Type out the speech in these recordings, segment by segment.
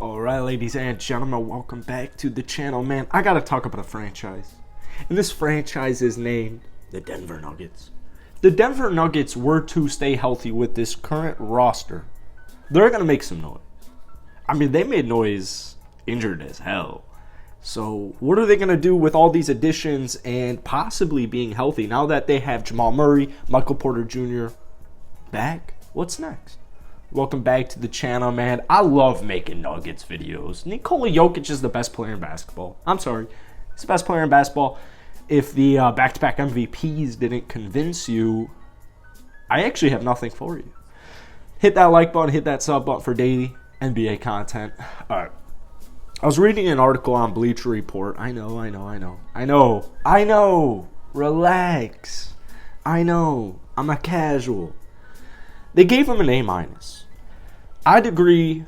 Alright, ladies and gentlemen, welcome back to the channel. Man, I gotta talk about a franchise. And this franchise is named the Denver Nuggets. The Denver Nuggets were to stay healthy with this current roster. They're gonna make some noise. I mean, they made noise injured as hell. So, what are they gonna do with all these additions and possibly being healthy now that they have Jamal Murray, Michael Porter Jr. back? What's next? Welcome back to the channel, man. I love making Nuggets videos. Nikola Jokic is the best player in basketball. I'm sorry. He's the best player in basketball. If the back-to-back MVPs didn't convince you, I actually have nothing for you. Hit that like button, hit that sub button for daily NBA content. All right. I was reading an article on Bleacher Report. I know. Relax. I know. I'm a casual. They gave him an A-. I'd agree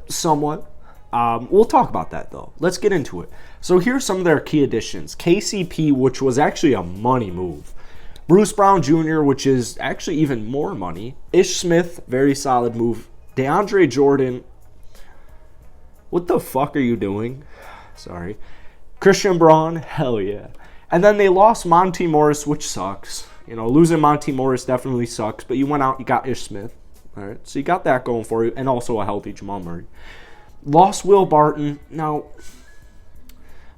somewhat. We'll talk about that, though. Let's get into it. So here's some of their key additions. KCP, which was actually a money move. Bruce Brown Jr., which is actually even more money. Ish Smith, very solid move. DeAndre Jordan. What the fuck are you doing? Sorry. Christian Braun, hell yeah. And then they lost Monty Morris, which sucks. You know, losing Monty Morris definitely sucks, but you went out, you got Ish Smith. All right, so you got that going for you, and also a healthy Jamal Murray. Lost Will Barton. Now,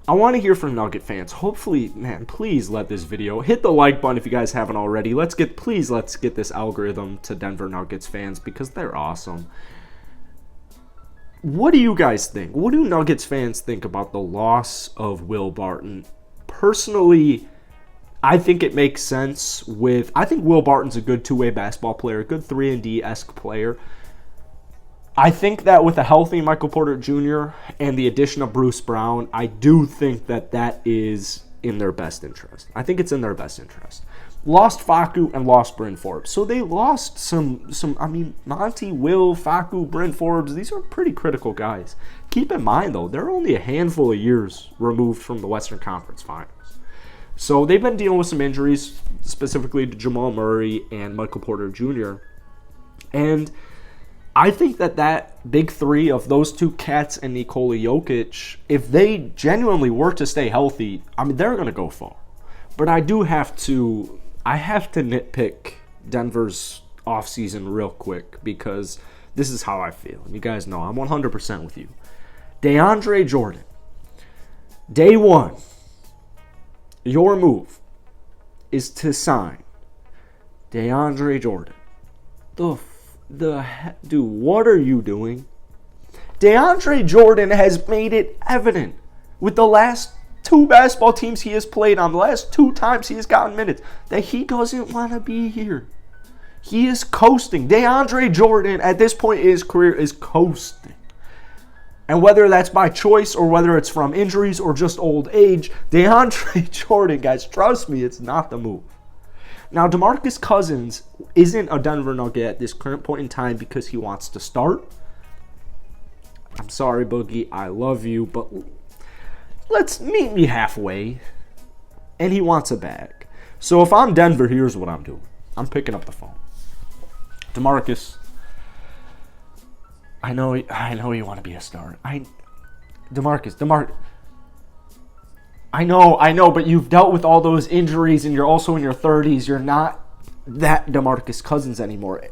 I want to hear from Nugget fans. Hopefully, man, please let this video hit the like button if you guys haven't already. Let's get this algorithm to Denver Nuggets fans because they're awesome. What do you guys think? What do Nuggets fans think about the loss of Will Barton? Personally, I think it makes sense I think Will Barton's a good two-way basketball player, a good 3-and-D-esque player. I think that with a healthy Michael Porter Jr. and the addition of Bruce Brown, I do think that is in their best interest. I think it's in their best interest. Lost Facu and lost Bryn Forbes. So they lost some Monty, Will, Facu, Bryn Forbes. These are pretty critical guys. Keep in mind, though, they're only a handful of years removed from the Western Conference Finals. So they've been dealing with some injuries, specifically to Jamal Murray and Michael Porter Jr. And I think that big three of those two cats and Nikola Jokic, if they genuinely were to stay healthy, I mean, they're going to go far. But I have to nitpick Denver's offseason real quick because this is how I feel. And you guys know I'm 100% with you. DeAndre Jordan, day one. Your move is to sign DeAndre Jordan. Dude, what are you doing? DeAndre Jordan has made it evident with the last two basketball teams he has played on, the last two times he has gotten minutes, that he doesn't want to be here. He is coasting. DeAndre Jordan, at this point in his career, is coasting. And whether that's by choice or whether it's from injuries or just old age, DeAndre Jordan, guys, trust me, it's not the move. Now, DeMarcus Cousins isn't a Denver Nugget at this current point in time because he wants to start. I'm sorry, Boogie, I love you, but let's meet me halfway. And he wants a bag. So if I'm Denver, here's what I'm doing. I'm picking up the phone. DeMarcus, I know you want to be a star. DeMarcus. I know, but you've dealt with all those injuries and you're also in your 30s. You're not that DeMarcus Cousins anymore.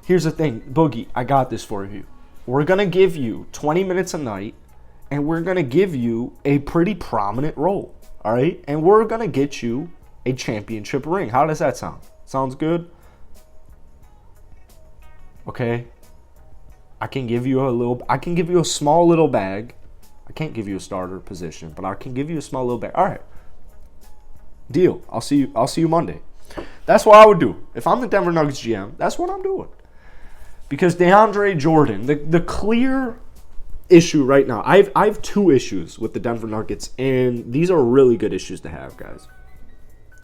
Here's the thing, Boogie, I got this for you. We're going to give you 20 minutes a night and we're going to give you a pretty prominent role, all right? And we're going to get you a championship ring. How does that sound? Sounds good? Okay. I can give you a small little bag. I can't give you a starter position, but I can give you a small little bag. All right. Deal. I'll see you Monday. That's what I would do. If I'm the Denver Nuggets GM, that's what I'm doing. Because DeAndre Jordan, the clear issue right now, I have two issues with the Denver Nuggets, and these are really good issues to have, guys.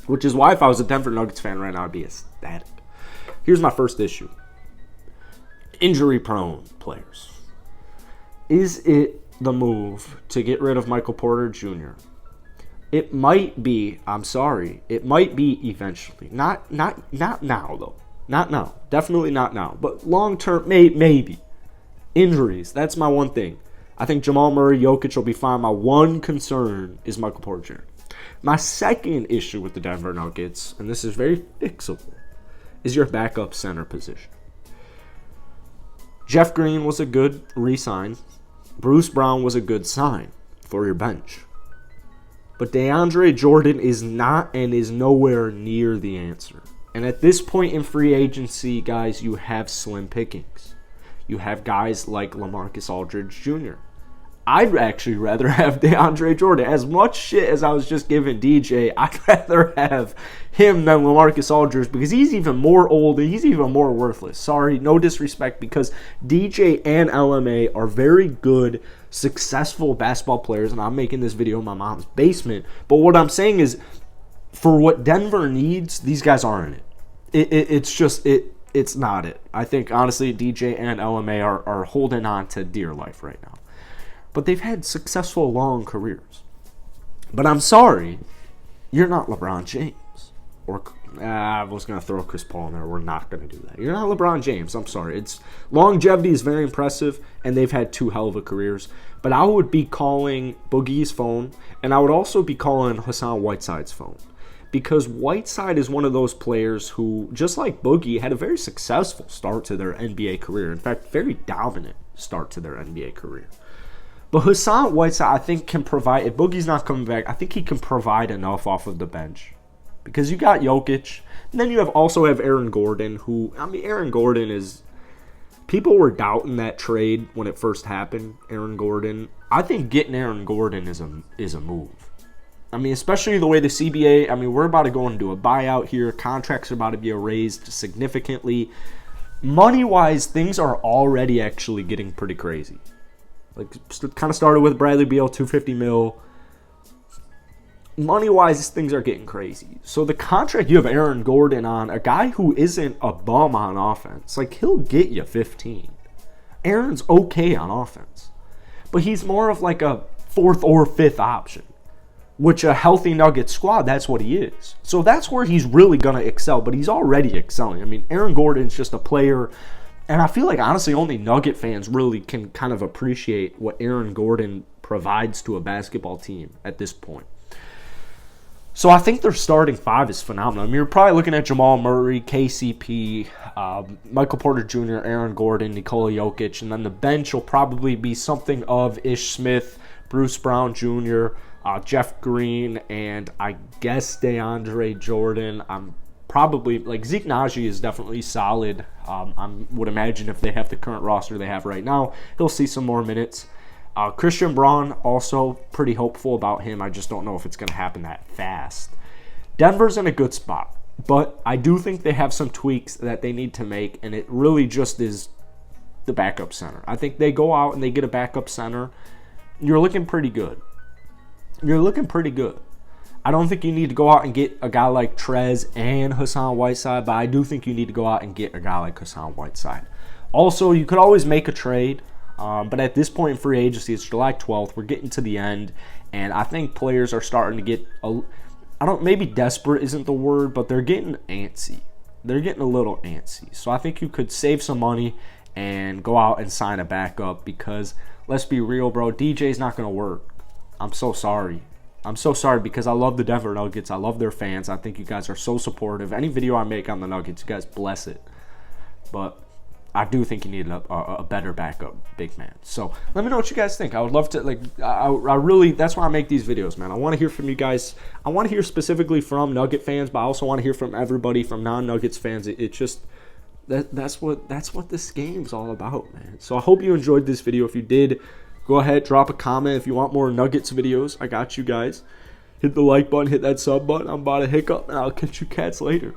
Which is why if I was a Denver Nuggets fan right now, I'd be ecstatic. Here's my first issue. Injury-prone players. Is it the move to get rid of Michael Porter Jr.? It might be. I'm sorry. It might be eventually. Not now, though. Not now. Definitely not now. But long term, maybe. Injuries, that's my one thing. I think Jamal Murray, Jokic will be fine. My one concern is Michael Porter Jr. My second issue with the Denver Nuggets, and this is very fixable, is your backup center position. Jeff Green was a good re-sign. Bruce Brown was a good sign for your bench. But DeAndre Jordan is not and is nowhere near the answer. And at this point in free agency, guys, you have slim pickings. You have guys like LaMarcus Aldridge Jr. I'd actually rather have DeAndre Jordan. As much shit as I was just giving DJ, I'd rather have him than LaMarcus Aldridge because he's even more old and he's even more worthless. Sorry, no disrespect, because DJ and LMA are very good, successful basketball players, and I'm making this video in my mom's basement. But what I'm saying is, for what Denver needs, these guys aren't it. It's not it. I think, honestly, DJ and LMA are holding on to dear life right now. But they've had successful, long careers. But I'm sorry, you're not LeBron James. Or I was going to throw Chris Paul in there. We're not going to do that. You're not LeBron James. I'm sorry. Longevity is very impressive, and they've had two hell of a careers. But I would be calling Boogie's phone, and I would also be calling Hassan Whiteside's phone. Because Whiteside is one of those players who, just like Boogie, had a very successful start to their NBA career. In fact, very dominant start to their NBA career. But Hassan Whiteside, I think, can provide, if Boogie's not coming back, I think he can provide enough off of the bench. Because you got Jokic, and then you also have Aaron Gordon, who, Aaron Gordon is, people were doubting that trade when it first happened, Aaron Gordon. I think getting Aaron Gordon is a move. Especially the way the CBA, we're about to go into a buyout here. Contracts are about to be raised significantly. Money-wise, things are already actually getting pretty crazy. Kind of started with Bradley Beal, $250 million. Money-wise, things are getting crazy. So the contract you have Aaron Gordon on, a guy who isn't a bum on offense, he'll get you 15. Aaron's okay on offense. But he's more of a fourth or fifth option. Which a healthy Nuggets squad, that's what he is. So that's where he's really going to excel, but he's already excelling. Aaron Gordon's just a player, and I feel like, honestly, only Nugget fans really can kind of appreciate what Aaron Gordon provides to a basketball team at this point. So I think their starting five is phenomenal. You're probably looking at Jamal Murray, KCP, Michael Porter Jr., Aaron Gordon, Nikola Jokic, and then the bench will probably be something of Ish Smith, Bruce Brown Jr., Jeff Green, and I guess DeAndre Jordan. I'm probably, Zeke Naji is definitely solid. I would imagine if they have the current roster they have right now, he'll see some more minutes. Christian Braun, also pretty hopeful about him. I just don't know if it's going to happen that fast. Denver's in a good spot, but I do think they have some tweaks that they need to make, and it really just is the backup center. I think they go out and they get a backup center. You're looking pretty good. I don't think you need to go out and get a guy like Trez and Hassan Whiteside, but I do think you need to go out and get a guy like Hassan Whiteside. Also, you could always make a trade, but at this point in free agency, it's July 12th. We're getting to the end, and I think players are starting to get, maybe desperate isn't the word, but they're getting antsy. They're getting a little antsy. So I think you could save some money and go out and sign a backup because, let's be real, bro, DJ's not going to work. I'm so sorry because I love the Denver Nuggets. I love their fans. I think you guys are so supportive. Any video I make on the Nuggets, you guys bless it. But I do think you need a better backup big man. So let me know what you guys think. I would love to, I really, that's why I make these videos, man. I want to hear from you guys. I want to hear specifically from Nugget fans, but I also want to hear from everybody, from non-Nuggets fans. It just, that's what this game's all about, man. So I hope you enjoyed this video. If you did, go ahead, drop a comment if you want more Nuggets videos. I got you guys. Hit the like button, hit that sub button. I'm about to hiccup, and I'll catch you cats later.